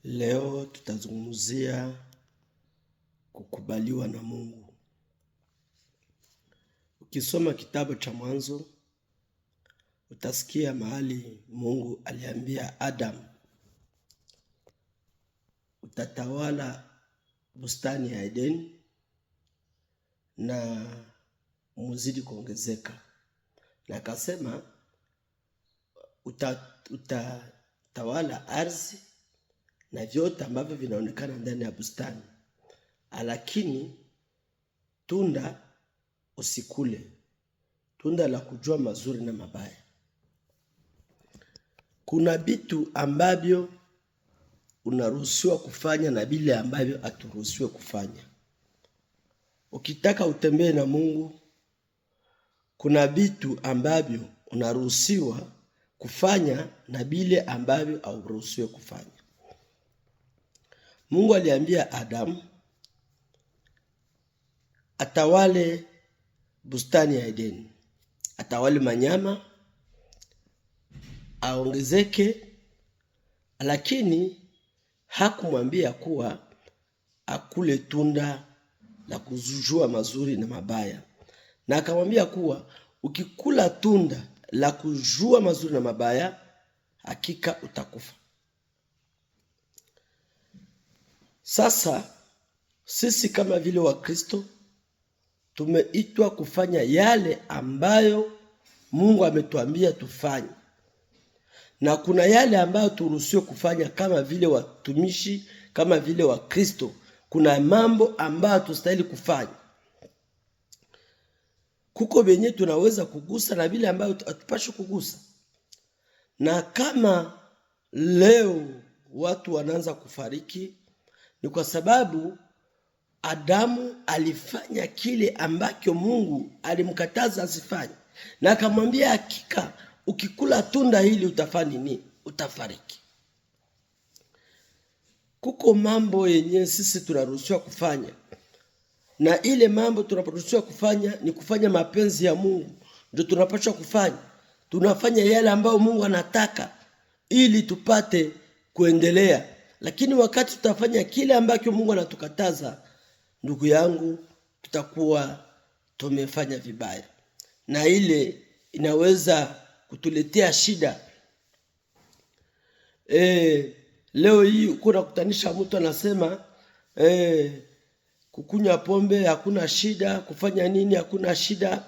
Leo tutazungumzia kukubaliwa na Mungu. Ukisoma kitabu cha Mwanzo utasikia mahali Mungu aliambia Adam, utatawala bustani ya Edeni na muzidi kuongezeka. Na akasema utatawala ardhi na vyote ambavyo vinaonekana ndani ya bustani, lakini tunda usikule, tunda la kujua mazuri na mabaya. Kuna vitu ambavyo unaruhusiwa kufanya na vile ambavyo haturuhusiwi kufanya. Ukitaka utembee na Mungu, kuna vitu ambavyo unaruhusiwa kufanya na vile ambavyo hauruhusiwi kufanya. Mungu aliambia Adamu atawale bustani ya Edeni, atawale manyama, aongezeke, lakini hakumwambia kuwa akule tunda la kujua mazuri na mabaya. Na akamwambia kuwa ukikula tunda la kujua mazuri na mabaya, hakika utakufa. Sasa sisi kama vile Wakristo tumeitwa kufanya yale ambayo Mungu ametuambia tufanye, na kuna yale ambayo turuhusiwe kufanya kama vile watumishi, kama vile Wakristo. Kuna mambo ambayo tustahili kufanya. Kuko benye tunaweza kugusa na vile ambayo hatupashi kugusa. Na kama leo watu wanaanza kufariki, ni kwa sababu Adamu alifanya kile ambacho Mungu alimkataza asifanye. Na akamwambia hakika ukikula tunda hili utafanya nini? Utafariki. Kuko mambo yenye sisi tunaruhusiwa kufanya, na ile mambo tunaruhusiwa kufanya ni kufanya mapenzi ya Mungu. Ndio tunapaswa kufanya. Tunafanya yale ambayo Mungu anataka ili tupate kuendelea. Lakini wakati tutafanya kile ambacho Mungu anatukataza, ndugu yangu, tutakuwa tumefanya vibaya, na ile inaweza kutuletea shida. Leo hii kuna kutanisha mtu anasema kukunywa pombe hakuna shida, kufanya nini hakuna shida,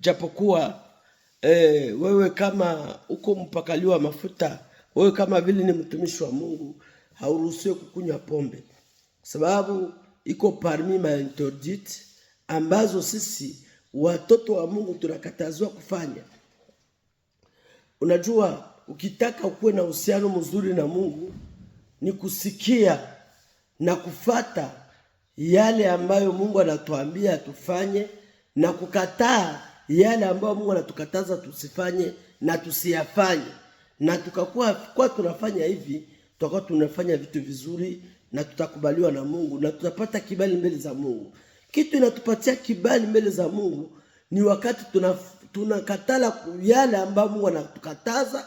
japokuwa wewe kama uko mpakaliwa mafuta, wewe kama vile ni mtumishi wa Mungu, hauruhusiwi kukunywa pombe, sababu iko parmi ma interdit ambazo sisi watoto wa Mungu tunakatazwa kufanya. Unajua, ukitaka ukuwe na uhusiano mzuri na Mungu ni kusikia na kufata yale ambayo Mungu anatuambia tufanye, na kukataa yale ambayo Mungu anatukataza tusifanye na tusiyafanye. Na tukakuwa tunafanya hivi, tutakuwa tunafanya vitu vizuri na tutakubaliwa na Mungu na tutapata kibali mbele za Mungu. Kitu inatupatia kibali mbele za Mungu ni wakati tunakatala yale ambayo Mungu anatukataza,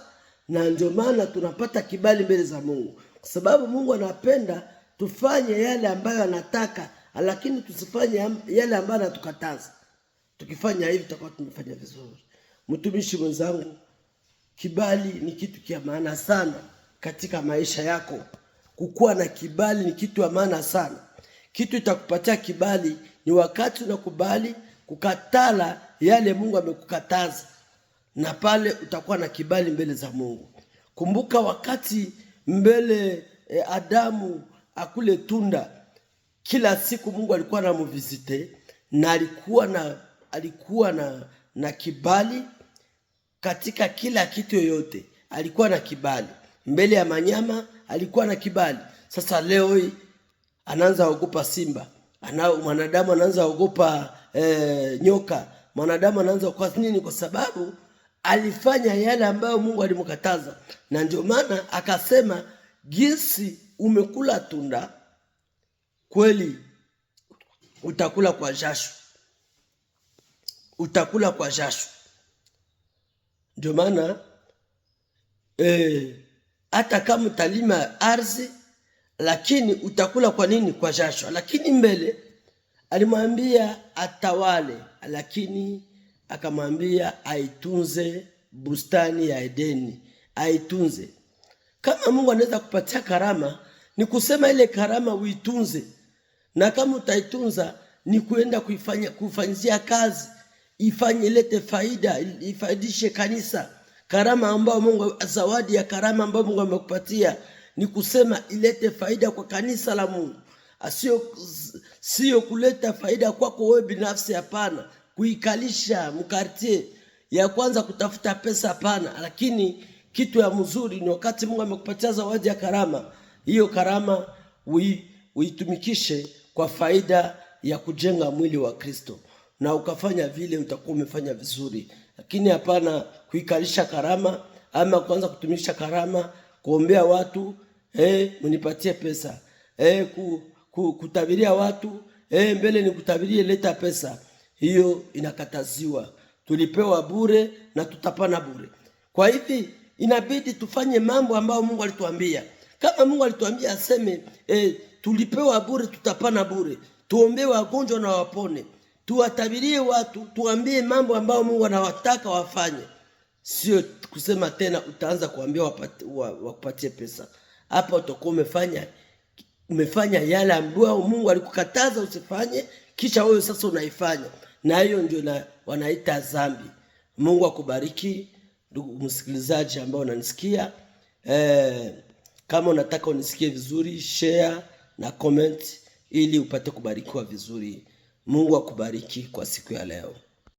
na ndio maana tunapata kibali mbele za Mungu. Kwa sababu Mungu anapenda tufanye yale ambayo anataka, lakini tusifanye yale ambayo anatukataza. Tukifanya hivi tutakuwa tumefanya vizuri. Mtumishi mwenzangu, kibali ni kitu kia maana sana katika maisha yako. Kukuwa na kibali ni kitu ya maana sana. Kitu itakupatia kibali ni wakati unakubali kukatala yale Mungu amekukataza, na pale utakuwa na kibali mbele za Mungu. Kumbuka wakati mbele Adamu akule tunda, kila siku Mungu alikuwa anamuvisite, na alikuwa na kibali katika kila kitu yoyote. Alikuwa na kibali mbele ya manyama, alikuwa na kibali. Sasa leo hii anaanza ogopa simba, mwanadamu anaanza ogopa nyoka, mwanadamu anaanza kwa nini? Kwa sababu alifanya yale ambayo Mungu alimkataza. Na ndio maana akasema, jinsi umekula tunda, kweli utakula kwa jasho, utakula kwa jasho. Ndio maana hata kama utalima ardhi, lakini utakula kwa nini? Kwa jasho. Lakini mbele alimwambia atawale, lakini akamwambia aitunze bustani ya Edeni, aitunze. Kama Mungu anaweza kupatia karama, ni kusema ile karama uitunze, na kama utaitunza ni kuenda kufanyia kazi, ifanye ilete faida, ifaidishe kanisa. Karama ambayo Mungu, zawadi ya karama ambayo Mungu amekupatia ni kusema ilete faida kwa kanisa la Mungu. Sio kuleta faida kwako wewe binafsi, hapana. Kuikalisha mkartie ya kwanza kutafuta pesa, hapana. Lakini kitu ya mzuri ni wakati Mungu amekupatia zawadi ya karama, hiyo karama uitumikishe kwa faida ya kujenga mwili wa Kristo, na ukafanya vile utakuwa umefanya vizuri. Lakini hapana kuikalisha karama ama kuanza kutumikisha karama kuombea watu, mnipatie pesa, kutabiria watu, mbele ni kutabirie leta pesa. Hiyo inakataziwa. Tulipewa bure na tutapana bure. Kwa hivi inabidi tufanye mambo ambayo Mungu alituambia. Kama Mungu alituambia aseme tulipewa bure tutapana bure, tuombee wagonjwa na wapone, tuwatabirie watu, tuambie mambo ambayo Mungu anawataka wafanye. Sio kusema tena utaanza kuambia wakupatie pesa. Hapa utakuwa umefanya yale ambayo Mungu alikukataza usifanye, kisha wewe sasa unaifanya, na hiyo ndio wanaita dhambi. Mungu akubariki ndugu msikilizaji ambao unanisikia. Kama unataka unisikie vizuri, share na comment ili upate kubarikiwa vizuri. Mungu akubariki kwa siku ya leo.